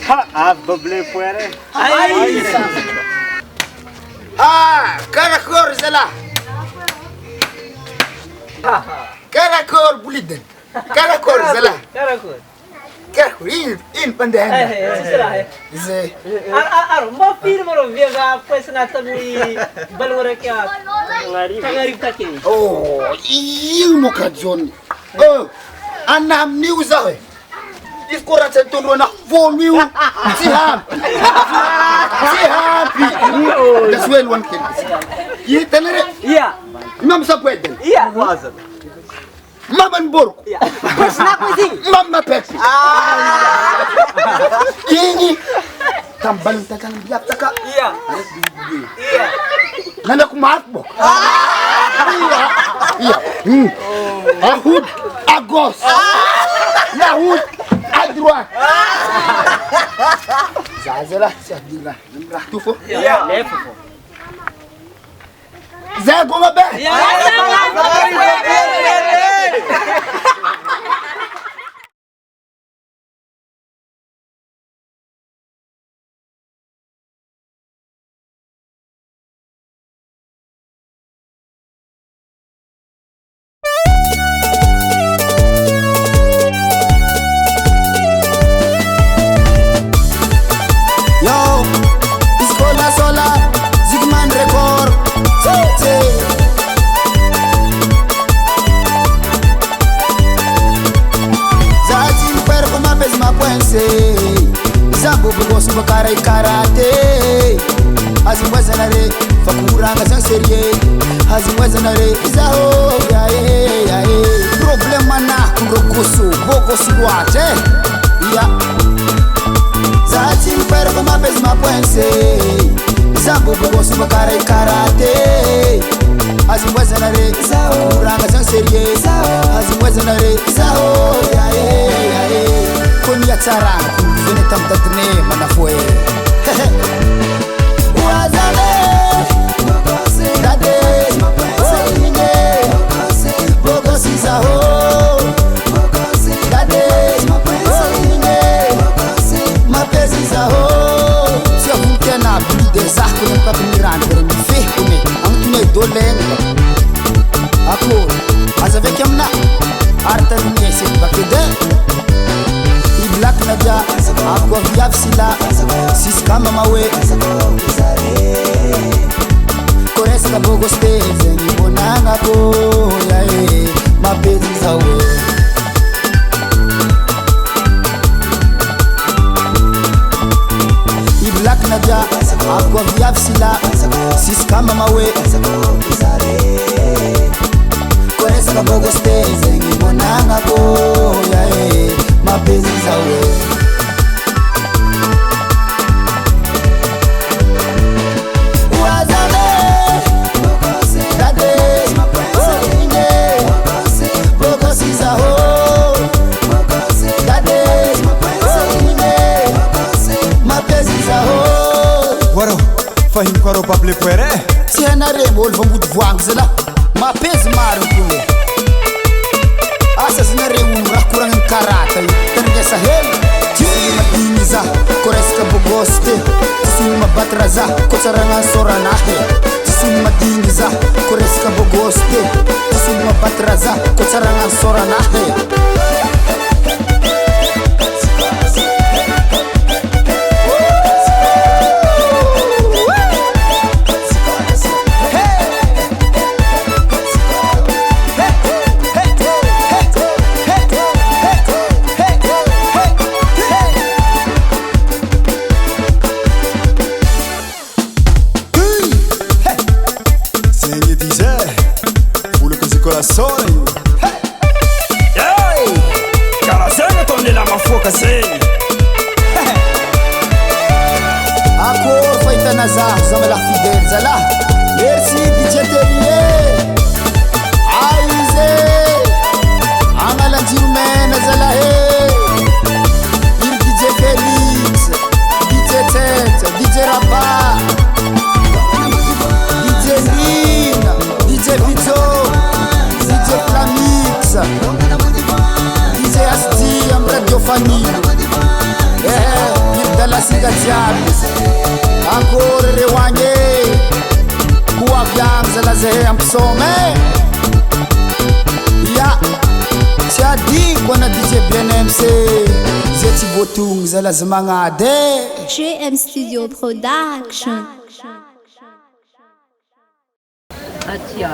Bable puere. Karakor zala. Karakor buliden. Karakor zala. Karakor. Karakor in pandan. Zai. Mau film orang biasa apa senata ni balur kya. Tangarip kaki. Oh, il mo kajon. Oh, anam news awe. Iskora tentono na vomiu. Siham. Das wel one kid. Ye tenere. Iya. Mam sa pweden. Iya. Wazan. Maman borko. Iya. Pesna ko sing. Mama pet. Yini. Tambal takan biak taka. Iya. Iya. Nana kumatbo. Iya. Ahud agos. Nahud adroit. Zazela siadila. Tufo. Iya. Lefo. Zé goma be. Iya. Bakarai karate azimwezanare fakuranga sanserie azimwezanare izao yae problema na kurokusu bokosu wate ya zati mpere kama pezi mapwense zambo bokosu bakarai karate azimwezanare fakuranga sanserie azimwezanare izao yae konya tsara Vene tam tatne mana foi. Wazale, dade, saline, bogosi zaho, dade, saline, mapesi zaho. Se eu não tenho nada de desarco nem para mirando, para me ver comer, amo tu não dolendo. Ako, mas a ver que amna, arta ninguém se vai querer. Black naja, ako viap sila, sis kama mawe. Kores ka bogo stage, ni bonanga ko yae, mapezi zawe. I black naja, ako viap sila, sis kama mawe. Kores ka bogo stage, ni bonanga ko yae. Mapezi zawe Wazale Dade Saline Bogosi zaho Dade Saline Mapezi zaho Waro, fahim kwaro bable puere Tiana remo olo vambudu voango zela Mapezi maro kune Asa zinare rakurang karata tergesa hel Tisima diniza koreska bogoste Tisima batraza kocaranga soranahe Tisima diniza koreska bogoste Tisima batraza kocaranga soranahe Merci DJ Terrier Aize Amala Jirmena Zalahe DJ Felix DJ Tet DJ Rapa DJ Lina DJ Vito DJ Flamix DJ Asti Amra Diofani Kasika jiaby akory reo agny ho avy agny zalazahay ampisôma ya tsy adiko ana DJ BNMC zay tsy voatogny zalaza magnady GM Studio Production. Atia.